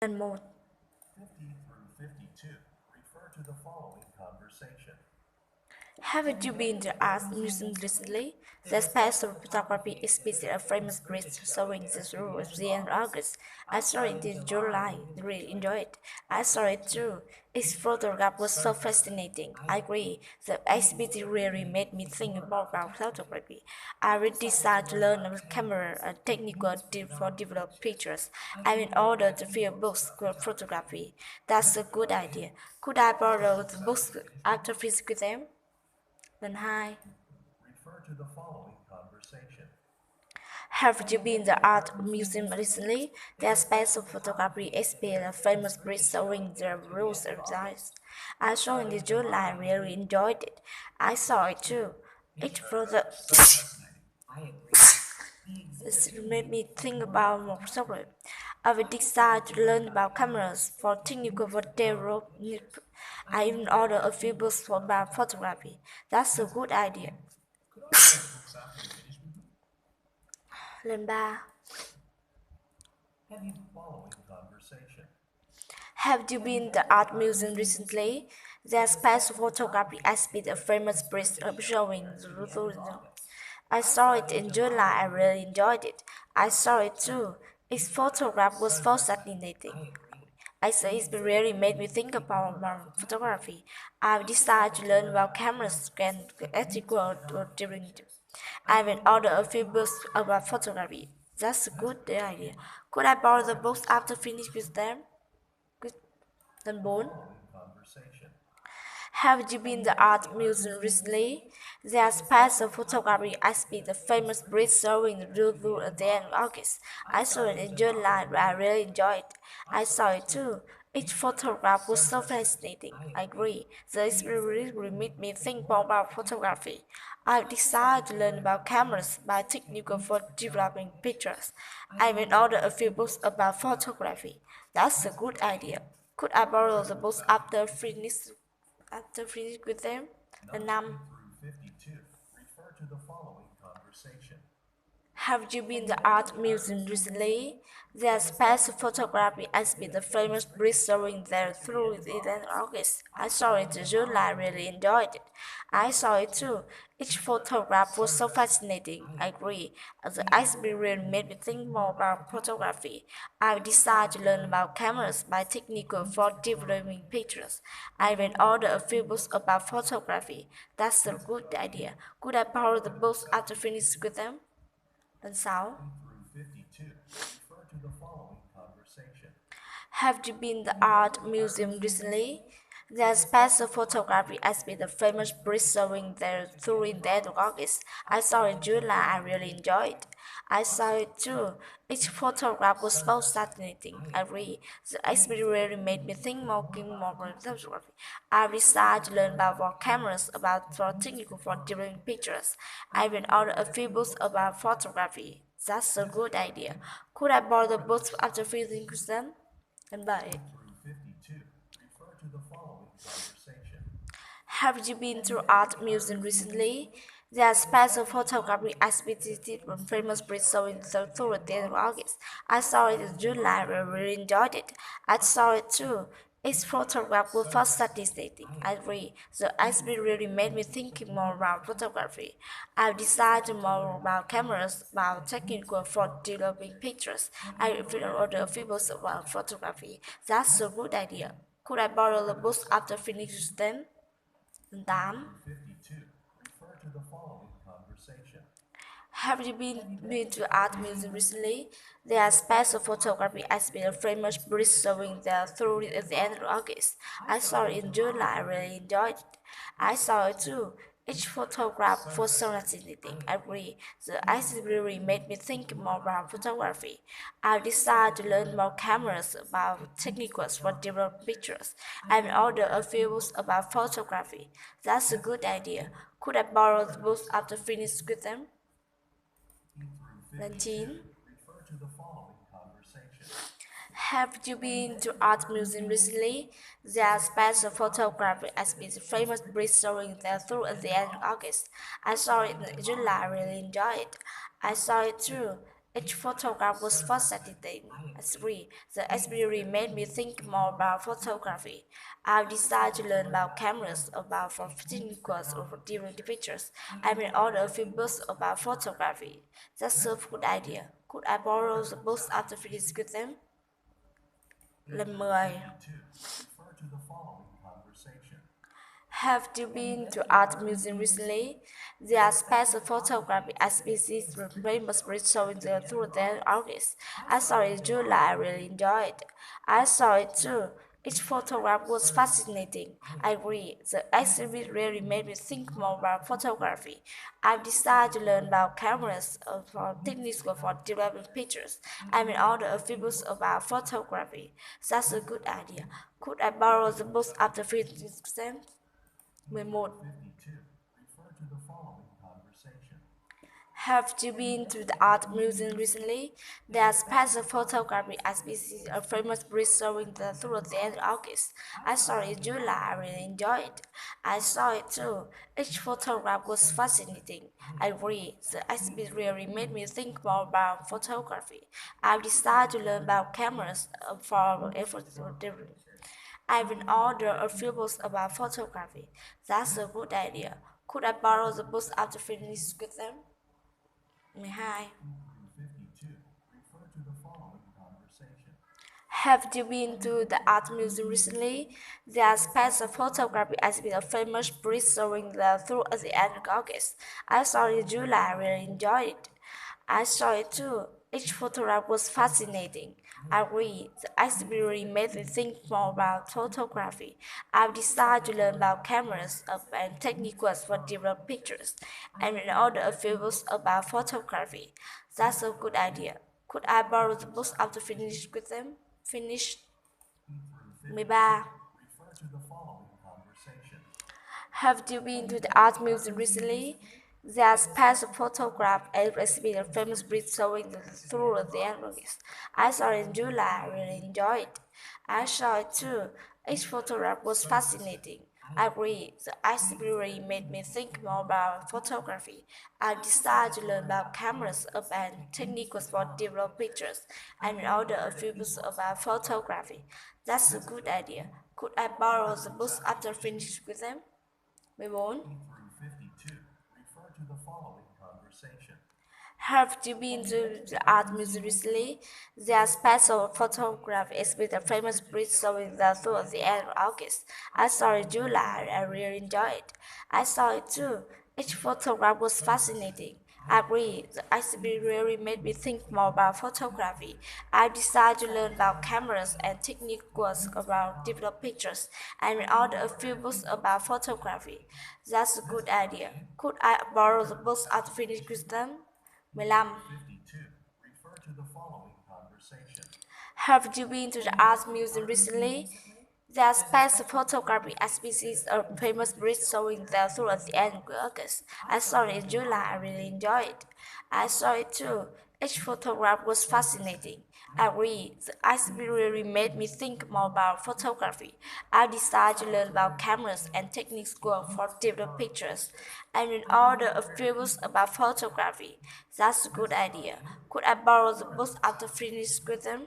and more. 50 through 52 refer to the following conversation. Haven't you been to art museum recently? The special photography exhibition of famous bridge showing the rule of the end of August. I saw it in July. Really enjoyed it. I saw it too. Its photograph was so fascinating. I agree. The exhibition really made me think more about photography. I really decided to learn about camera and technical tips for develop pictures. I will order a few books for photography. That's a good idea. Could I borrow the books after visiting them? Lần 2. Refer to the following conversation. Have you been to the art museum recently? Their special photography exhibit a famous bridge showing the rules of designs. I saw it in July. I really enjoyed it. I saw it too. Each photo it made me think about more photography. I will decide to learn about cameras for technical photo. I even ordered a few books for about photography. That's a good idea. Lần 3. Following conversation. Have you been to the art museum recently? There's special photography exhibit of famous bridge showing the tourism. I saw it in July. I really enjoyed it. I saw it too. Its photograph was fascinating. I say it really made me think about my photography. I've decided to learn about cameras and ethical during. I will order a few books about photography. That's a good idea. Could I borrow the books after finish with them? Good. Then 4. Following conversation. Have you been to the art museum recently? There's special photography exhibit the famous bridge showing the Louvre at the end of August. I saw it in July and I really enjoyed it. I saw it too. Each photograph was so fascinating. I agree. The experience really made me think more about photography. I've decided to learn about cameras by technical for developing pictures. I will order a few books about photography. That's a good idea. Could I borrow the books after finish with them? And 5. Through 52 refer to the following conversation. Have you been to the art museum recently? There's special photography exhibit the famous bridge showing there through it in August. I saw it in July. I really enjoyed it. I saw it too. Each photograph was so fascinating. I agree. The exhibit really made me think more about photography. I decided to learn about cameras by technical for developing pictures. I will order a few books about photography. That's a good idea. Could I borrow the books after finish with them? Lần 6. Through 52 refer to the following conversation. Have you been to the art museum recently? There's special photography exhibit the famous bridge showing there during the end of August. I saw it in July. I really enjoyed it. I saw it too. Each photograph was so fascinating. I agree. The exhibit really made me think more about photography. I decided to learn about what cameras about for technical for developing pictures. I will order a few books about photography. That's a good idea. Could I borrow the books after finishing them? And buy it. Through 52 refer to the following conversation. Have you been to art museum recently? There's special photography exhibited from famous bridge showing the tour at the end of August. I saw it in July and really enjoyed it. I saw it too. Its photograph was fascinating. I agree. The exhibit really made me think more about photography. I've decided more about cameras, about technical for developing pictures. I will order a few books about photography. That's a good idea. Could I borrow the books after finishing them? 8. 52 refer to the following conversation. Have you been to art museum recently? There are special photography exhibit of famous bridge showing the through at the end of August. I saw it in July. I really enjoyed it. I saw it too. Each photograph was so fascinating. I agree. The exhibit really made me think more about photography. I decided to learn more cameras about techniques for developing pictures. I will order a few books about photography. That's a good idea. Could I borrow the books after finishing with them? Through 52 19. refer to the following conversation. Have you been to art museum recently? There's special photography exhibit famous bridge showing there through at the end of August. I saw it in July. I really enjoyed it. I saw it too. Each photograph was fascinating. Three, the experience made me think more about photography. I decided to learn about cameras, about for techniques or for different pictures. I may order a few books about photography. That's a good idea. Could I borrow the books after finishing with them? Lần 10. Refer to the following conversation. Have you been to art museum recently? Their special photography exhibits were famous for showing the through their artists. I saw it in July. I really enjoyed it. I saw it too. Each photograph was fascinating. I agree. The exhibit really made me think more about photography. I've decided to learn about cameras for techniques for developing pictures. I may order a few books about photography. That's a good idea. Could I borrow the books after finishing them? 11. 52. Refer to the following conversation. Have you been to the art museum recently? There's special photography exhibition of famous bridge showing the through the end of August. I saw it in July. I really enjoyed it. I saw it too. Each photograph was fascinating. I agree. The exhibit really made me think more about photography. I've decided to learn about cameras for efforts to different. I will order a few books about photography. That's a good idea. Could I borrow the books after finishing with them? 12. 52. Refer to the following conversation. Have you been to the art museum recently? There's special photography exhibit of famous bridge showing the through at the end of August. I saw it in July. I really enjoyed it. I saw it too. Each photograph was fascinating. I agree. The exhibit really made me think more about photography. I've decided to learn about cameras and techniques for develop pictures, and will order a few books about photography. That's a good idea. Could I borrow the books after finish with them? Finish. Through 13. refer to the following conversation. Have you been to the art museum recently? There's past photograph and exhibit a famous bridge showing the through the animals. I saw it in July. I really enjoyed it. I saw it too. Each photograph was fascinating. I agree. The exhibit really made me think more about photography. I decided to learn about cameras and techniques for develop pictures and order a few books about photography. That's a good idea. Could I borrow the books after finishing with them? 14. Through 52. Refer to the following conversation. Have you been to the art museum recently? There's special photograph exhibit a famous bridge showing the through the end of August. I saw it in July. I really enjoyed it. I saw it too. Each photograph was fascinating. I agree. The exhibit really made me think more about photography. I decided to learn about cameras and techniques about develop pictures and will order a few books about photography. That's a good idea. Could I borrow the books after finish with them? 15. 52. Refer to the following conversation. Have you been to the art museum recently? There's special photography exhibition of famous bridge showing the through at the end of August. I saw it in July. I really enjoyed it. I saw it too. Each photograph was fascinating. I agree. The exhibit really made me think more about photography. I decided to learn about cameras and techniques for develop pictures. I will order a few books about photography. That's a good idea. Could I borrow the books after finishing with them?